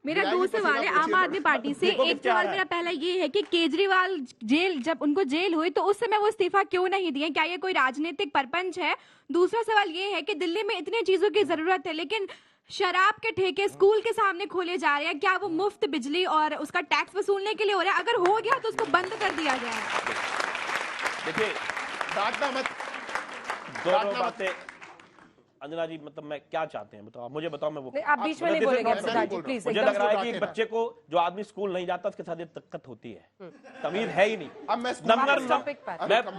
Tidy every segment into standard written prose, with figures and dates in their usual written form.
मेरा दो सवाल है आम आदमी पार्टी से। एक सवाल मेरा पहला ये है कि केजरीवाल जब उनको जेल हुई तो उस समय वो इस्तीफा क्यों नहीं दिए, क्या ये कोई राजनीतिक परपंच है? दूसरा सवाल ये है कि दिल्ली में इतनी चीजों की जरूरत है लेकिन शराब के ठेके स्कूल के सामने खोले जा रहे हैं, क्या वो मुफ्त बिजली और उसका टैक्स वसूलने के लिए हो रहा है? अगर हो गया तो उसको बंद कर दिया जाए। देखिए, डांटना मत, दोनों बातें अंजना जी, मतलब मैं क्या चाहते हैं बताओ, मुझे बताओ। मैं वो आप बीच में नहीं बोलेंगे सिद्धार्थ जी, प्लीज। मुझे लग रहा है कि बच्चे को, जो आदमी स्कूल नहीं जाता उसके साथ ये दिक्कत होती है, तमीज है ही नहीं। अब मैं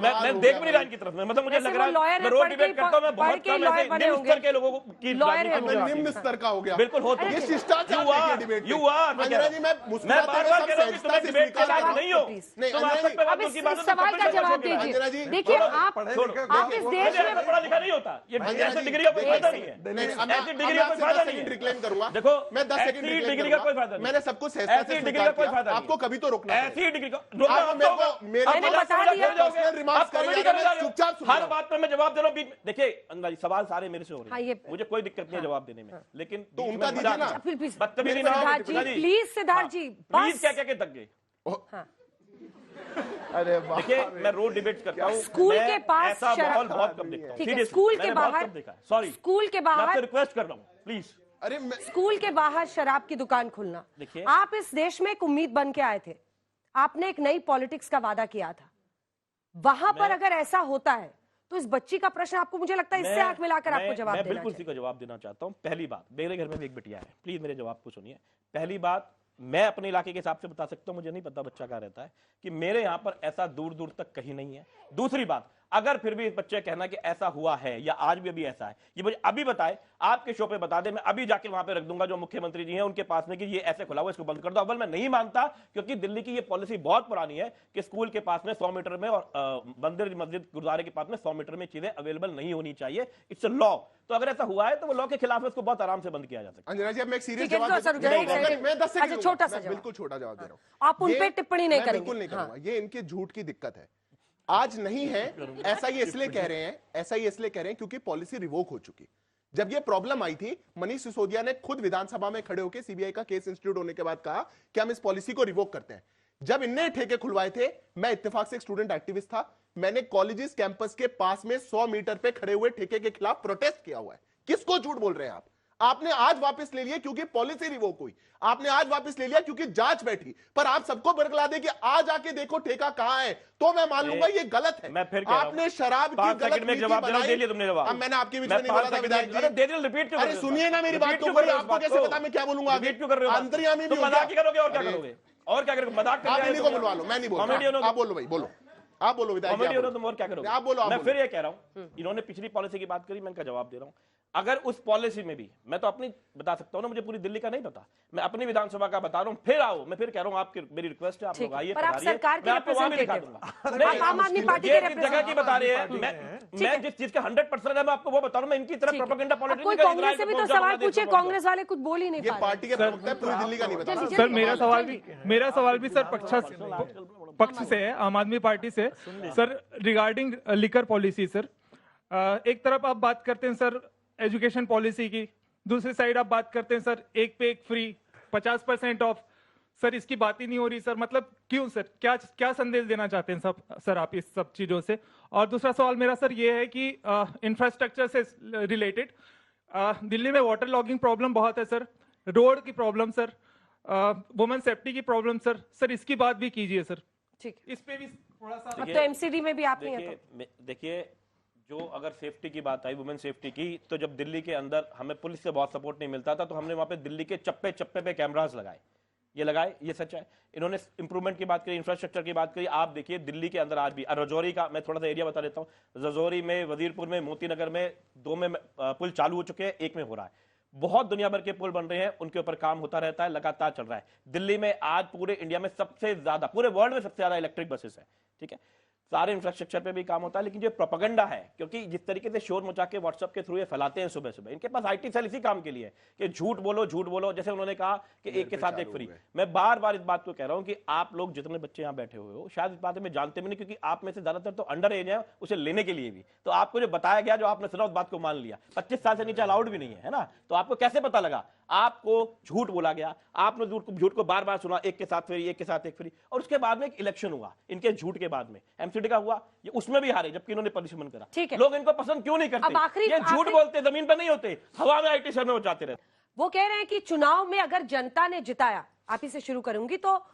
मैं देख भी नहीं रहा इनकी तरफ में, मतलब मुझे लग रहा है मैं रोड डिबेट करता हूं, मैं बहुत कम ऐसे निम्न स्तर के लोगों की निम्न स्तर का हो गया, बिल्कुल होता है। ये शिष्टाचार की डिबेट। यू आर अंजना जी, मैं बार-बार कह रहा हूं कि तुम डिबेट के लायक नहीं हो। तुम आज तक अब इस सवाल का जवाब दीजिए। देखिए, आप इस देश में पढ़ा लिखा नहीं होता, ये ऐसे डिग्री का कोई फायदा नहीं है। ऐसी डिग्री का कोई फायदा नहीं है। रिक्लेम करूंगा, देखो मैं 10 सेकंड डिग्री का कोई फायदा नहीं, मैंने सब कुछ ऐसी डिग्री का कोई फायदा नहीं, आपको कभी तो रोकना, ऐसी डिग्री का मैंने बता दिया। चुपचाप हर बात पर मैं जवाब दे रहा हूँ। देखिए अंजना जी, सवाल सारे मेरे से हो रहे हैं, मुझे कोई दिक्कत नहीं है जवाब देने में, लेकिन तो उनका दीजिए ना, बदतमीजी ना, प्लीज सिद्धार्थ जी, प्लीज क्या क्या तक गए। अरे देखिए, मैं रोड डिबेट करता हूँ, स्कूल के पास ऐसा माहौल बहुत कम देखता हूँ। ठीक है, स्कूल के बाहर, सॉरी, स्कूल के बाहर रिक्वेस्ट कर रहा हूँ प्लीज। अरे स्कूल के बाहर शराब की दुकान खुलना, देखिए, आप इस देश में एक उम्मीद बन के आए थे, आपने एक नई पॉलिटिक्स का वादा किया था, वहां पर अगर ऐसा होता है तो इस बच्ची का प्रश्न आपको, मुझे लगता है इससे आंख मिलाकर आपको जवाब देना चाहिए। बिल्कुल इसी का जवाब देना चाहता हूं। पहली बात, मेरे घर में भी एक बिटिया है, प्लीज मेरे जवाब को सुनिए। पहली बात, मैं अपने इलाके के हिसाब से बता सकता हूं, मुझे नहीं पता बच्चा कहां रहता है, कि मेरे यहां पर ऐसा दूर दूर तक कहीं नहीं है। दूसरी बात, अगर फिर भी इस बच्चे कहना कि ऐसा हुआ है या आज भी अभी ऐसा है, ये मुझे अभी बताए, आपके शो पे बता दे, मैं अभी जाके वहां पे रख दूंगा जो मुख्यमंत्री जी हैं उनके पास में कि ये ऐसे खुला हुआ, इसको बंद कर दो। अव्वल मैं नहीं मानता, क्योंकि दिल्ली की ये पॉलिसी बहुत पुरानी है कि स्कूल के पास में 100 मीटर में और मंदिर मस्जिद गुरुद्वारे के पास में 100 मीटर में चीजें अवेलेबल नहीं होनी चाहिए। It's a law. तो अगर ऐसा हुआ है तो वो लॉ के खिलाफ है, उसको बहुत आराम से बंद किया जा सकता है। अंजना जी, अब मैं एक सीरियस ठीक है, जवाब तो मैं 10 सेकंड, छोटा सा, बिल्कुल छोटा जवाब दे रहा हूं। आप उन पे टिप्पणी नहीं करेंगे। बिल्कुल नहीं करूंगा, ये इनके झूठ की दिक्कत है। आज नहीं है, ऐसा ही इसलिए कह रहे हैं क्योंकि पॉलिसी रिवोक हो चुकी। जब ये प्रॉब्लम आई थी, मनीष सिसोदिया ने खुद विधानसभा में खड़े होकर सीबीआई का केस इंस्टीट्यूट होने के बाद कहा कि हम इस पॉलिसी को रिवोक करते हैं। जब इनने ठेके खुलवाए थे, मैं इत्तेफाक से एक स्टूडेंट एक्टिविस्ट था, मैंने कॉलेजेस कैंपस के पास में 100 मीटर पे खड़े हुए ठेके के खिलाफ प्रोटेस्ट किया हुआ है। किसको झूठ बोल रहे हैं आप? आपने आज वापस ले लिया क्योंकि पॉलिसी रिवोक हुई, आपने आज वापस ले लिया क्योंकि जांच बैठी, पर आप सबको बरगला दे कि आज आके देखो ठेका कहां है, तो मैं मान लूंगा ये गलत है। मैं फिर आपने शराब की गलत नीति बनाई। तुमने जवाब, अब मैंने आपके बीच में नहीं बोला था विधायक जी। रिपीट क्यों? अरे सुनिए ना मेरी बात, तो आपको कैसे पता मैं क्या बोलूंगा? रिपीट क्यों कर रहे हो? अंतर्यामी भी मजाक ही करोगे और क्या करोगे? और क्या करोगे? मजाक आप इन्हीं को बुलवा लो, मैं नहीं बोल रहा। आप बोलो भाई, बोलो, आप बोलो विधायक जी, तुम और क्या करोगे? आप बोलो। मैं फिर ये कह रहा हूं, इन्होंने पिछली पॉलिसी की बात करी, मैं इनका जवाब दे रहा हूं। अगर उस पॉलिसी में भी, मैं तो अपनी बता सकता हूं ना, मुझे पूरी दिल्ली का नहीं पता, मैं अपनी विधानसभा का बता रहा हूं। फिर आओ, मैं फिर कह रहा हूं, आपकी मेरी रिक्वेस्ट है, आप लोग आइए, पर आप सरकार के रिप्रेजेंटेटिव, आप आम आदमी पार्टी के जगह की बता रहे हैं। मैं जिस चीज का 100% है मैं आपको वो बता रहा हूं। मैं इनकी तरफ प्रोपेगेंडा पॉलिटिक्स कोई कांग्रेस से भी तो सवाल पूछे, कांग्रेस वाले कुछ बोल ही नहीं पा रहे। पार्टी के प्रवक्ता है, पूरी दिल्ली का नहीं बता। सर मेरा सवाल भी सर पक्ष से है, आम आदमी पार्टी से। Sir regarding liquor policy, sir एक तरफ आप बात करते हैं सर एजुकेशन पॉलिसी की, दूसरी साइड आप बात करते हैं सर एक पे एक फ्री, 50% ऑफ। सर इसकी बात ही नहीं हो रही सर, मतलब क्यों सर? क्या संदेश देना चाहते हैं सर आप इस सब चीजों से? और दूसरा सवाल मेरा सर ये है कि इंफ्रास्ट्रक्चर से रिलेटेड, दिल्ली में वाटर लॉगिंग प्रॉब्लम बहुत है सर, रोड की प्रॉब्लम सर, वुमेन सेफ्टी की प्रॉब्लम सर इसकी बात भी कीजिए सर। ठीक, इस पे भी थोड़ा सा। अब तो एमसीडी में भी आप नहीं है। देखिए, जो अगर सेफ्टी की बात आई, वुमेन सेफ्टी की, तो जब दिल्ली के अंदर हमें पुलिस से बहुत सपोर्ट नहीं मिलता था, तो हमने वहां पे दिल्ली के चप्पे चप्पे पे कैमरास लगाए, ये सच है। इन्होंने इंप्रूवमेंट की बात करी, इंफ्रास्ट्रक्चर की बात करी। आप देखिए दिल्ली के अंदर आज भी, रजौरी का मैं थोड़ा सा एरिया बता देता हूँ, रजौरी में, वजीरपुर में, मोती नगर में 2 में पुल चालू हो चुके हैं, 1 में हो रहा है। बहुत दुनिया भर के पुल बन रहे हैं, उनके ऊपर काम होता रहता है, लगातार चल रहा है। दिल्ली में आज पूरे इंडिया में सबसे ज्यादा, पूरे वर्ल्ड में सबसे ज्यादा इलेक्ट्रिक बसेस है, ठीक है। सारे इंफ्रास्ट्रक्चर पे भी काम होता है, लेकिन जो प्रोपेगेंडा है, क्योंकि जिस तरीके से शोर मचा के व्हाट्सएप के थ्रू ये फैलाते हैं सुबह सुबह, इनके पास आईटी सेल इसी काम के लिए है कि झूठ बोलो। जैसे उन्होंने कहा कि एक के साथ एक फ्री। मैं बार बार इस बात को कह रहा हूं कि आप लोग जितने बच्चे यहाँ बैठे हुए हो, शायद इस बात में जानते भी नहीं, क्योंकि आप में से ज्यादातर तो अंडर एज है उसे लेने के लिए भी। तो आपको जो बताया गया, जो आपने सुना, उस बात को मान लिया। 25 साल से नीचे अलाउड भी नहीं है ना, तो आपको कैसे पता लगा? आपको झूठ बोला गया, आपने झूठ को बार बार सुना, एक के साथ फेरी, एक के साथ एक फेरी, और उसके बाद में एक इलेक्शन हुआ इनके झूठ के बाद में, एमसीडी का हुआ, ये उसमें भी हारे जबकि इन्होंने पनिशमेंट करा। लोग इनको पसंद क्यों नहीं करते? ये झूठ बोलते, जमीन पर नहीं होते, हवा में आईटी सेल में वो जाते रहते। वो कह रहे हैं कि चुनाव में अगर जनता ने जिताया, आप ही से शुरू करूंगी, तो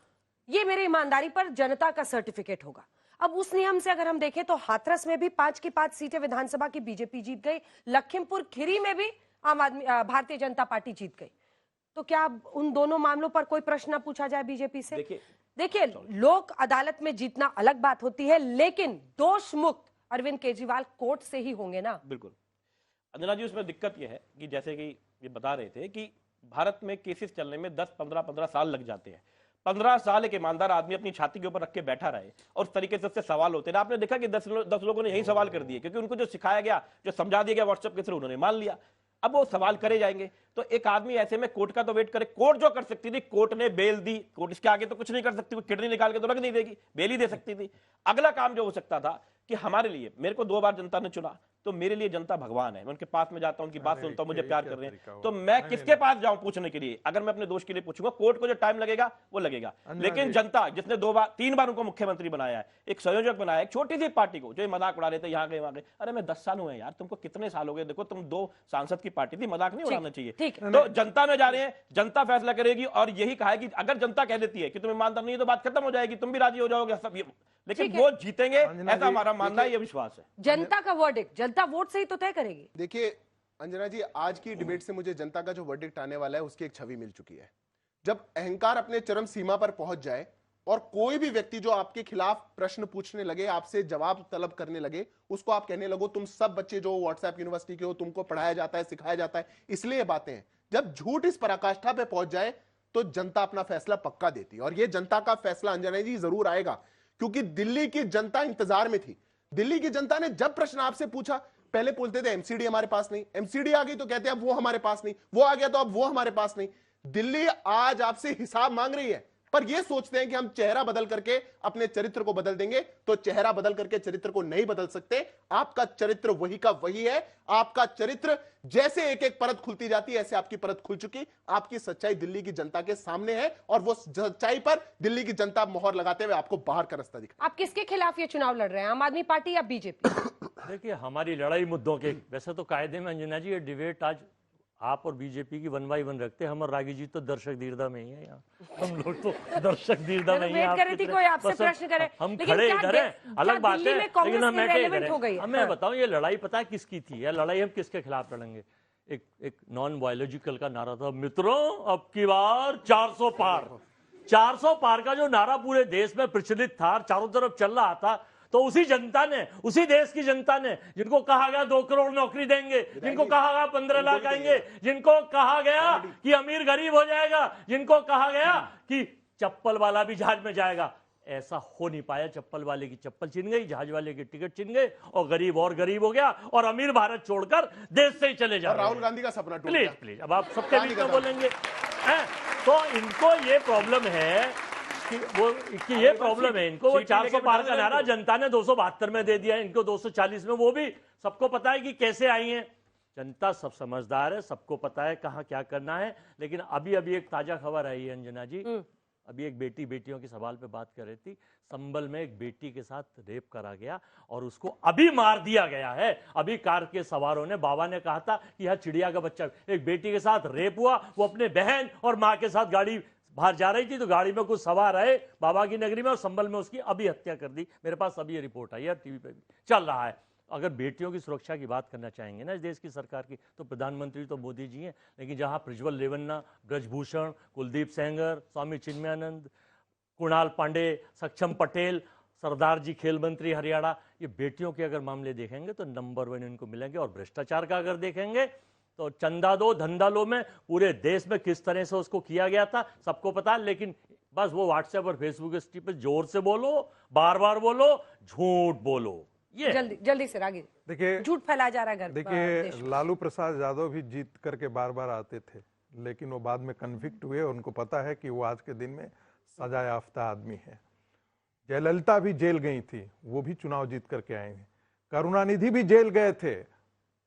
ये मेरी ईमानदारी पर जनता का सर्टिफिकेट होगा। अब उस नियम से अगर हम देखें तो हाथरस में भी 5 की 5 सीटें विधानसभा की बीजेपी जीत गई, लखीमपुर खीरी में भी भारतीय जनता पार्टी जीत गई। तो क्या उन दोनों मामलों पर कोई प्रश्न पूछा जाए बीजेपी से? देखिए, लोक अदालत में जीतना अलग बात होती है, लेकिन दोष मुक्त अरविंद केजरीवाल कोर्ट से ही होंगे ना। बिल्कुल अंजना जी, उसमें दिक्कत यह है कि जैसे कि ये बता रहे थे कि भारत में केसेस चलने में 10-15 साल लग जाते हैं। 15 साल एक ईमानदार आदमी अपनी छाती के ऊपर रख के बैठा रहे और उस तरीके से उससे सवाल होते रहे। आपने देखा कि 10 लोगों ने यही सवाल कर दिए, क्योंकि उनको जो सिखाया गया, जो समझा दिया गया व्हाट्सएप के थ्रू, उन्होंने मान लिया। अब वो सवाल करे जाएंगे, तो एक आदमी ऐसे में कोर्ट का तो वेट करे। कोर्ट जो कर सकती थी, कोर्ट ने बेल दी, कोर्ट इसके आगे तो कुछ नहीं कर सकती, वो किडनी निकाल के तो रख नहीं देगी, बेल ही दे सकती थी। अगला काम जो हो सकता था कि हमारे लिए, मेरे को 2 बार जनता ने चुना, तो मेरे लिए जनता भगवान है। मैं उनके पास में जाता हूं, उनकी बात सुनता हूं, मुझे प्यार कर रहे हैं, तो मैं किसके पास जाऊं पूछने के लिए? अगर मैं अपने दोष के लिए पूछूंगा, कोर्ट को जो टाइम लगेगा वो लगेगा। लेकिन जनता जिसने 3 बार उनको मुख्यमंत्री बनाया है, एक संयोजक बनाया, एक छोटी सी पार्टी को, जो मजाक उड़ा रहे थे यहाँ गए वहां गए, अरे मैं 10 साल हुए यार, तुमको कितने साल हो गए? देखो तुम 2 सांसद की पार्टी थी, मजाक नहीं उड़ाना चाहिए। तो जनता में जा रहे हैं, जनता फैसला करेगी, और यही कहा है कि अगर जनता कह देती है कि तुम ईमानदार नहीं है तो बात खत्म हो जाएगी, तुम भी राजी हो जाओगे सब, लेकिन वो जीतेंगे ऐसा हमारा मानना है, ये विश्वास है। जनता का वर्डिक्ट, जनता वोट से ही तो तय करेगी। देखिए अंजना जी, आज की डिबेट से मुझे जनता का जो वर्डिक्ट आने वाला है उसकी एक छवि मिल चुकी है। जब अहंकार अपने चरम सीमा पर पहुंच जाए और कोई भी व्यक्ति जो आपके खिलाफ प्रश्न पूछने लगे, आपसे जवाब तलब करने लगे, उसको आप कहने लगो तुम सब बच्चे जो व्हाट्सएप यूनिवर्सिटी के हो, तुमको पढ़ाया जाता है, सिखाया जाता है, इसलिए ये बातें हैं। जब झूठ इस पराकाष्ठा पे पहुंच जाए तो जनता अपना फैसला पक्का देती है, और ये जनता का फैसला अंजना जी जरूर आएगा, क्योंकि दिल्ली की जनता इंतजार में थी। दिल्ली की जनता ने जब प्रश्न आपसे पूछा, पहले बोलते थे एमसीडी हमारे पास नहीं, एमसीडी आ गई तो कहते हैं अब वो हमारे पास नहीं, वो आ गया तो अब वो हमारे पास नहीं। दिल्ली आज आपसे हिसाब मांग रही है, पर ये सोचते हैं कि हम चेहरा बदल करके अपने चरित्र को बदल देंगे, तो चेहरा बदल करके चरित्र को नहीं बदल सकते। आपका चरित्र वही का वही है। आपका चरित्र जैसे एक एक परत खुलती जाती है, ऐसे आपकी परत खुल चुकी। आपकी सच्चाई दिल्ली की जनता के सामने है, और वो सच्चाई पर दिल्ली की जनता मोहर लगाते हुए आपको बाहर का रास्ता दिखा। आप किसके खिलाफ ये चुनाव लड़ रहे हैं, आम आदमी पार्टी या बीजेपी? देखिए, हमारी लड़ाई मुद्दों के, वैसे तो कायदे में अंजना जी ये डिबेट आज आप और बीजेपी की 1 by 1 रखते हैं। हम और रागी जी तो दर्शक दीर्घा में ही है यहाँ, हम लोग तो दर्शक दीर्घा में ही हैं। हम खड़े इधर हैं, अलग बात है, लेकिन हम बैठे इधर हैं। मैं बताऊं, ये लड़ाई पता है किसकी थी? ये लड़ाई हम किसके खिलाफ लड़ेंगे? एक नॉन बायोलॉजिकल का नारा था, मित्रों अब की बार 400 पार। 400 पार का जो नारा पूरे देश में प्रचलित था, चारों तरफ चल रहा था, तो उसी जनता ने, उसी देश की जनता ने, जिनको कहा गया 2 करोड़ नौकरी देंगे, जिनको कहा गया 15 लाख आएंगे, जिनको कहा गया कि अमीर गरीब हो जाएगा, जिनको कहा गया कि चप्पल वाला भी जहाज में जाएगा, ऐसा हो नहीं पाया। चप्पल वाले की चप्पल छिन गई, जहाज वाले की टिकट छिन गए, और गरीब हो गया, और अमीर भारत छोड़कर देश से ही चले जा रहे हैं। राहुल गांधी का सपना टूट गया। प्लीज अब आप सबके बीच में बोलेंगे। तो इनको ये प्रॉब्लम है कि ये प्रॉब्लम है इनको, वो 400 पार का नारा जनता ने 272 में दे दिया, इनको 240 में, वो भी सबको पता है कि कैसे आई है। जनता सब समझदार है, सबको पता है कहाँ क्या करना है। लेकिन अभी एक ताजा खबर आई है अंजना जी, अभी एक बेटियों के सवाल पे बात कर रही थी, संभल में एक बेटी के साथ रेप करा गया और उसको अभी मार दिया गया है। अभी कार के सवारों ने, बाबा ने कहा था कि यह चिड़िया का बच्चा, एक बेटी के साथ रेप हुआ, वो अपने बहन और माँ के साथ गाड़ी बाहर जा रही थी, तो गाड़ी में कुछ सवार आए बाबा की नगरी में, और संभल में उसकी अभी हत्या कर दी। मेरे पास अभी ये रिपोर्ट आई है, टीवी पे भी चल रहा है। अगर बेटियों की सुरक्षा की बात करना चाहेंगे ना इस देश की सरकार की, तो प्रधानमंत्री तो मोदी जी हैं, लेकिन जहां प्रज्वल रेवन्ना, ब्रजभूषण, कुलदीप सेंगर, स्वामी चिन्मयानंद, कुणाल पांडे, सक्षम पटेल, सरदार जी खेल मंत्री हरियाणा, ये बेटियों के अगर मामले देखेंगे तो नंबर 1 इनको मिलेंगे। और भ्रष्टाचार का अगर देखेंगे तो चंदा दो धंधा लो में पूरे देश में किस तरह से उसको किया गया था सबको पता है। लेकिन बस वो व्हाट्सएप और फेसबुक पे जोर से बोलो, बार बार बोलो, झूठ बोलो, ये जल्दी से रागी। देखिए, झूठ फैलाया जा रहा है घर। देखिए, लालू प्रसाद यादव भी जीत करके बार बार आते थे, लेकिन वो बाद में कन्विक्ट हुए। उनको पता है कि वो आज के दिन में सजा याफ्ता आदमी है। जयललिता भी जेल गई थी, वो भी चुनाव जीत करके आए हैं। करुणानिधि भी जेल गए थे,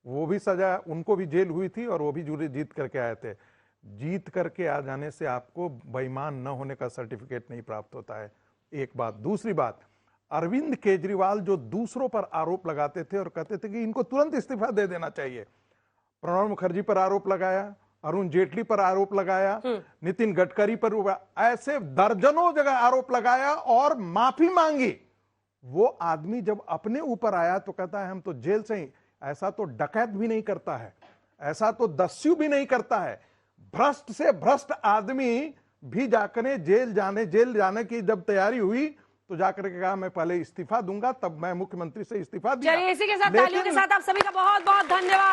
वो भी सजा, उनको भी जेल हुई थी और वो भी जीत करके आए थे। जीत करके आ जाने से आपको बेईमान न होने का सर्टिफिकेट नहीं प्राप्त होता है। एक बात। दूसरी बात, अरविंद केजरीवाल जो दूसरों पर आरोप लगाते थे और कहते थे कि इनको तुरंत इस्तीफा दे देना चाहिए, प्रणब मुखर्जी पर आरोप लगाया, अरुण जेटली पर आरोप लगाया, नितिन गडकरी पर, ऐसे दर्जनों जगह आरोप लगाया और माफी मांगी। वो आदमी जब अपने ऊपर आया तो कहता है हम तो जेल से ही, ऐसा तो डकैत भी नहीं करता है, ऐसा तो दस्यु भी नहीं करता है। भ्रष्ट से भ्रष्ट आदमी भी जाकर जेल जाने की जब तैयारी हुई तो जाकर के कहा मैं पहले इस्तीफा दूंगा, तब मैं मुख्यमंत्री से इस्तीफा दिया। चलिए इसी के साथ तालियों के साथ आप सभी का बहुत बहुत धन्यवाद।